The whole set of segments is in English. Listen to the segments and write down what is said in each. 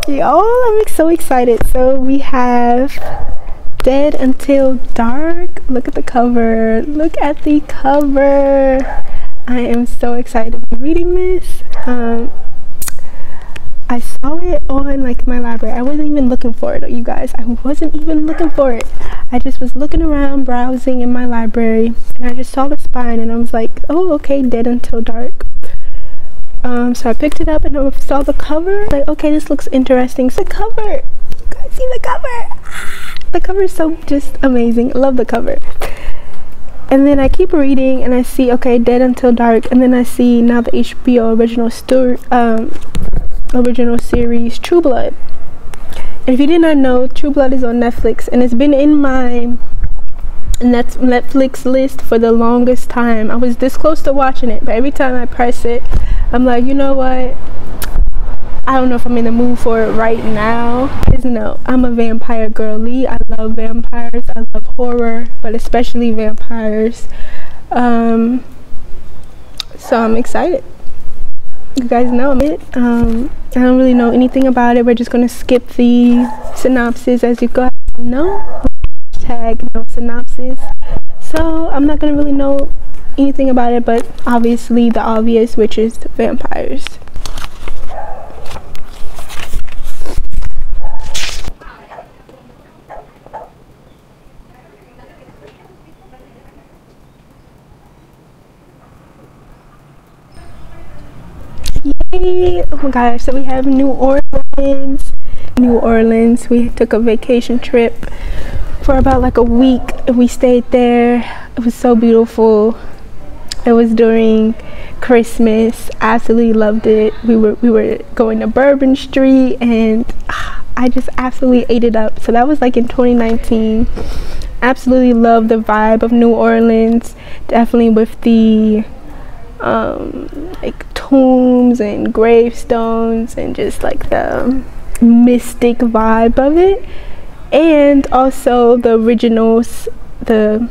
Y'all, I'm so excited. So we have Dead Until Dark. Look at the cover. Look at the cover. I am so excited to be reading this. I saw it on like my library. I wasn't even looking for it, you guys. I wasn't even looking for it. I just was looking around, browsing in my library, and I just saw the spine, and I was like, oh, okay, Dead Until Dark. So I picked it up and I saw the cover. Like, okay, this looks interesting. So the cover, you guys see the cover? The cover is so just amazing. I love the cover. And then I keep reading and I see, okay, Dead Until Dark, and then I see now the HBO original series True Blood. And if you did not know, True Blood is on Netflix, and it's been in my Netflix list for the longest time. I was this close to watching it, but every time I press it, I'm like, you know what, I don't know if I'm in the mood for it right now. Because no, I'm a vampire girly. I love vampires. I love horror, but especially vampires. So I'm excited. You guys know it. I don't really know anything about it. We're just gonna skip the synopsis, as you guys know. Tag no synopsis. So I'm not gonna really know anything about it, but obviously the obvious, which is vampires. Yay! Oh my gosh, so we have New Orleans. We took a vacation trip for about like a week, and we stayed there. It was so beautiful. It was during Christmas. I absolutely loved it. We were going to Bourbon Street, and I just absolutely ate it up. So that was like in 2019. Absolutely love the vibe of New Orleans. Definitely with the like tombs and gravestones and just like the mystic vibe of it. And also the originals, you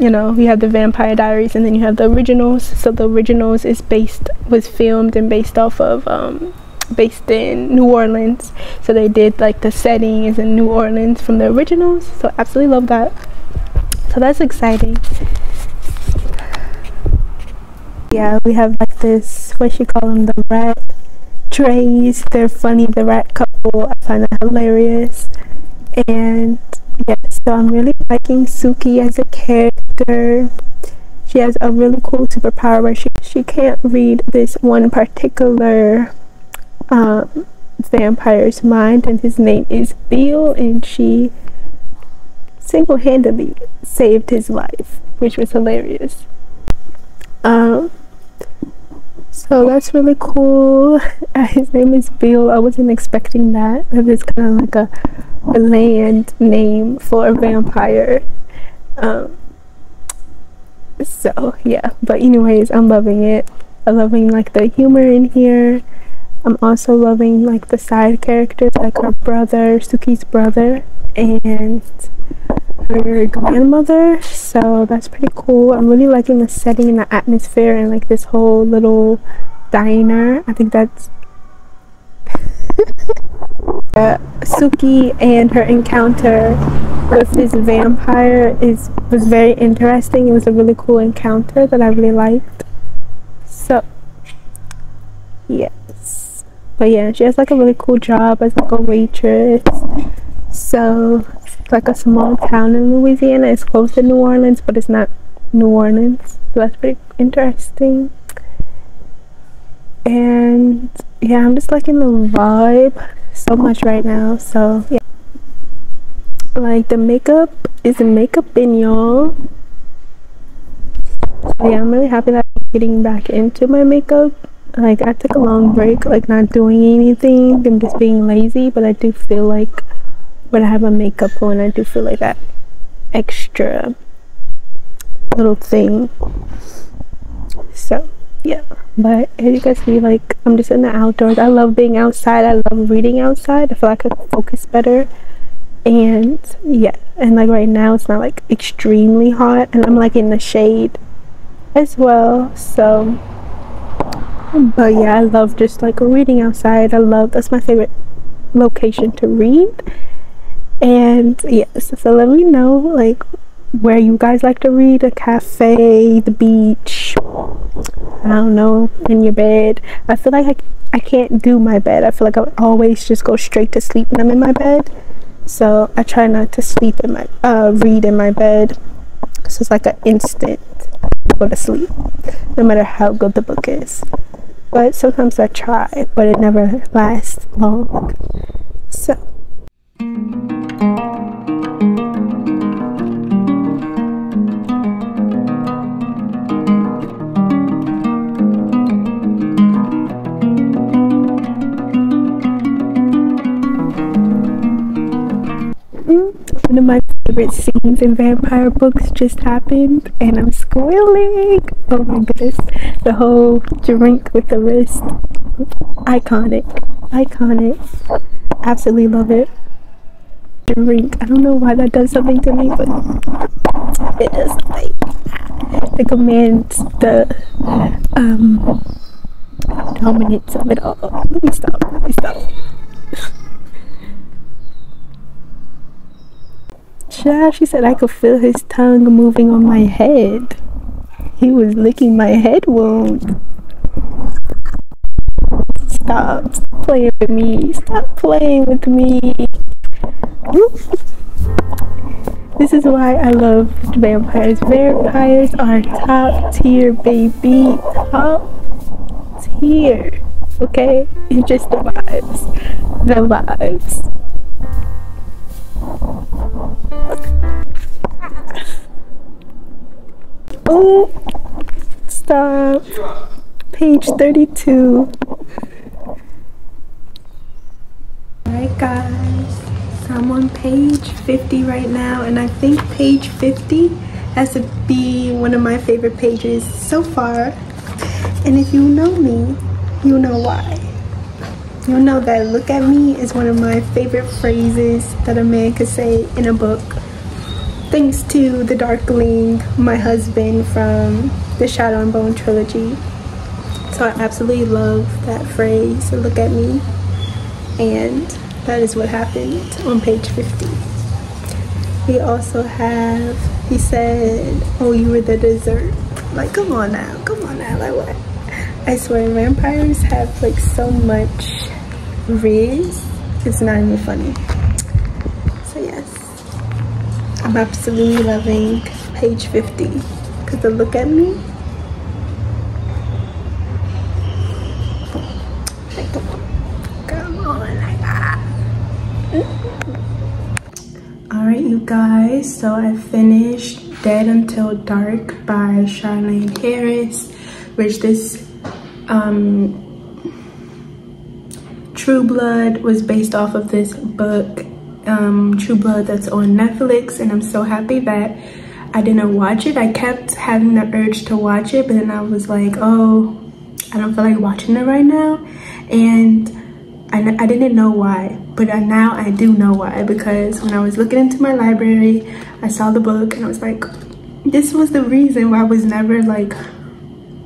know, you have the Vampire Diaries, and then you have the originals. So the originals was filmed and based in New Orleans. So they did like the setting is in New Orleans from the originals. So absolutely love that. So that's exciting. Yeah, we have like this, what you call them, the rat trays. They're funny, the rat couple. I find that hilarious. And yeah, so I'm really liking Suki as a character. She has a really cool superpower where she can't read this one particular vampire's mind, and his name is Bill, and she single-handedly saved his life, which was hilarious. So that's really cool. His name is Bill. I wasn't expecting that. It's kind of like a bland name for a vampire. So yeah, but anyways, I'm loving it. I'm loving like the humor in here. I'm also loving like the side characters, like her brother, Suki's brother, and her grandmother. So that's pretty cool. I'm really liking the setting and the atmosphere, and like this whole little diner. I think that's Suki and her encounter with this vampire was very interesting. It was a really cool encounter that I really liked. So yes, but yeah, she has like a really cool job as like a waitress. So it's like a small town in Louisiana. It's close to New Orleans, but it's not New Orleans. So that's pretty interesting. And yeah, I'm just liking the vibe so much right now. So yeah, like the makeup is makeup in, y'all. So yeah, I'm really happy that I'm getting back into my makeup. Like I took a long break, like not doing anything. I'm just being lazy, but I do feel like when I have my makeup on, I do feel like that extra little thing. So yeah, but as you guys see, like I'm just in the outdoors. I love being outside. I love reading outside. I feel like I can focus better. And yeah, and like right now it's not like extremely hot, and I'm like in the shade as well. So but yeah, I love just like reading outside. That's my favorite location to read. And yes, so let me know like where you guys like to read. A cafe, the beach, I don't know, in your bed. I feel like I can't do my bed. I feel like I would always just go straight to sleep when I'm in my bed. So I try not to sleep in my read in my bed, because it's like an instant go to sleep no matter how good the book is. But sometimes I try, but it never lasts long. So one of my favorite scenes in vampire books just happened, and I'm squealing. Oh my goodness. The whole drink with the wrist. Iconic. Absolutely love it. Drink. I don't know why that does something to me, but it does something. It commands the dominance of it all. Let me stop. She said I could feel his tongue moving on my head. He was licking my head wound. Stop playing with me. Stop playing with me. This is why I love vampires. Vampires are top tier, baby. Top tier. Okay? It's just the vibes. The vibes. Oh, stop. Page 32. Alright guys, so I'm on page 50 right now, and I think page 50 has to be one of my favorite pages so far. And if you know me, you know why. You know that "look at me" is one of my favorite phrases that a man could say in a book. Thanks to the Darkling, my husband from the Shadow and Bone trilogy. So I absolutely love that phrase, "look at me." And that is what happened on page 50. We also have, he said, "Oh, you were the dessert." Like, come on now, like what? I swear, vampires have like so much riz, it's not even funny. So yes, I'm absolutely loving page 50, because the "look at me." Like, come on, like that. Alright you guys, so I finished Dead Until Dark by Charlaine Harris, which this True Blood was based off of this book, True Blood, that's on Netflix, and I'm so happy that I didn't watch it. I kept having the urge to watch it, but then I was like, oh, I don't feel like watching it right now, and I didn't know why, but now I do know why, because when I was looking into my library, I saw the book and I was like, this was the reason why I was never like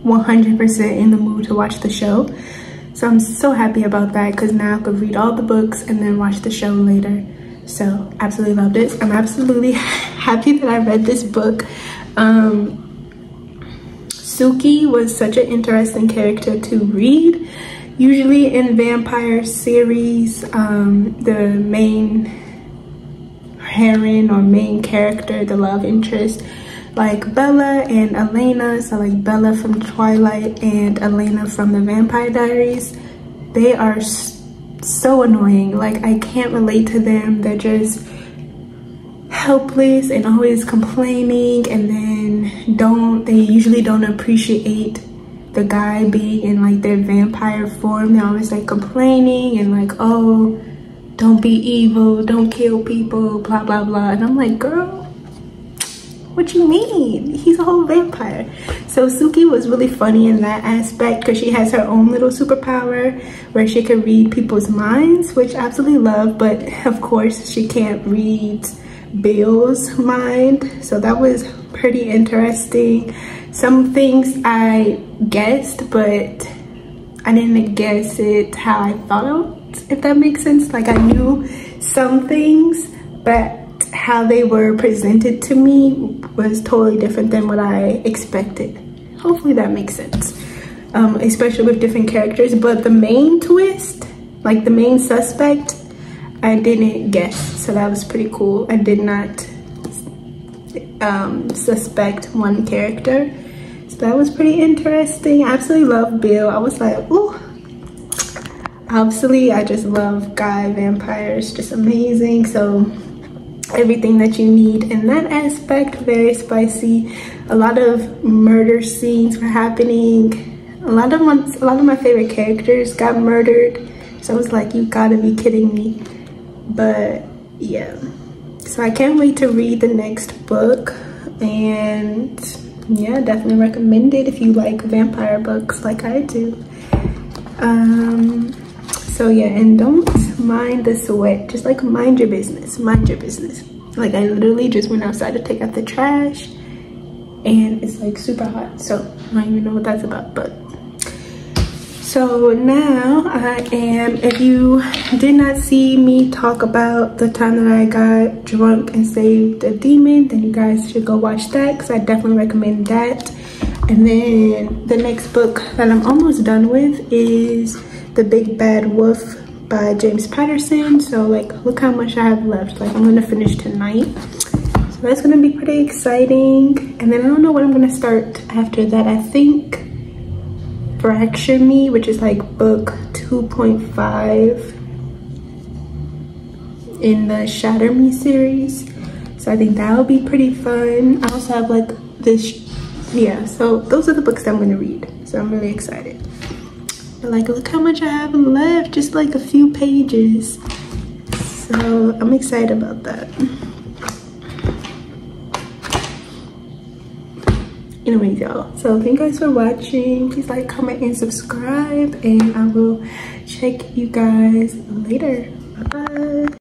100% in the mood to watch the show. So I'm so happy about that, because now I could read all the books and then watch the show later. So absolutely love this. I'm absolutely happy that I read this book. Suki was such an interesting character to read. Usually in vampire series, the main heroine or main character, the love interest, like Bella and Elena, so like Bella from Twilight and Elena from the Vampire Diaries, they are so annoying. Like, I can't relate to them. They're just helpless and always complaining, and then they usually don't appreciate the guy being in like their vampire form. They're always like complaining and like, oh, don't be evil, don't kill people, blah blah blah. And I'm like, girl, what you mean? He's a whole vampire. So Suki was really funny in that aspect, because she has her own little superpower where she can read people's minds, which I absolutely love. But of course she can't read Bill's mind, so that was pretty interesting. Some things I guessed, but I didn't guess it how I thought if that makes sense. Like I knew some things, but how they were presented to me was totally different than what I expected. Hopefully that makes sense. Especially with different characters, but the main twist, like the main suspect, I didn't guess, so that was pretty cool. I did not suspect one character, so that was pretty interesting. I absolutely love Bill. I was like, ooh. Obviously, I just love guy vampires, just amazing. So everything that you need in that aspect, very spicy. A lot of murder scenes were happening. A lot of my favorite characters got murdered, so I was like, you gotta be kidding me. But yeah, so I can't wait to read the next book, and yeah, definitely recommend it if you like vampire books like I do. So yeah, and don't mind the sweat, just like mind your business, mind your business. Like I literally just went outside to take out the trash and it's like super hot, so I don't even know what that's about. But so now if you did not see me talk about the time that I got drunk and saved a demon, then you guys should go watch that, because I definitely recommend that. And then the next book that I'm almost done with is The Big Bad Wolf by James Patterson. So like, look how much I have left. Like I'm gonna finish tonight, so that's gonna be pretty exciting. And then I don't know what I'm gonna start after that. I think Fracture Me, which is like book 2.5 in the Shatter Me series, so I think that'll be pretty fun. I also have like this, yeah, so those are the books that I'm gonna read, so I'm really excited. But like, look how much I have left, just like a few pages, so I'm excited about that. Anyways, y'all, so thank you guys for watching. Please like, comment, and subscribe, and I will check you guys later. Bye bye.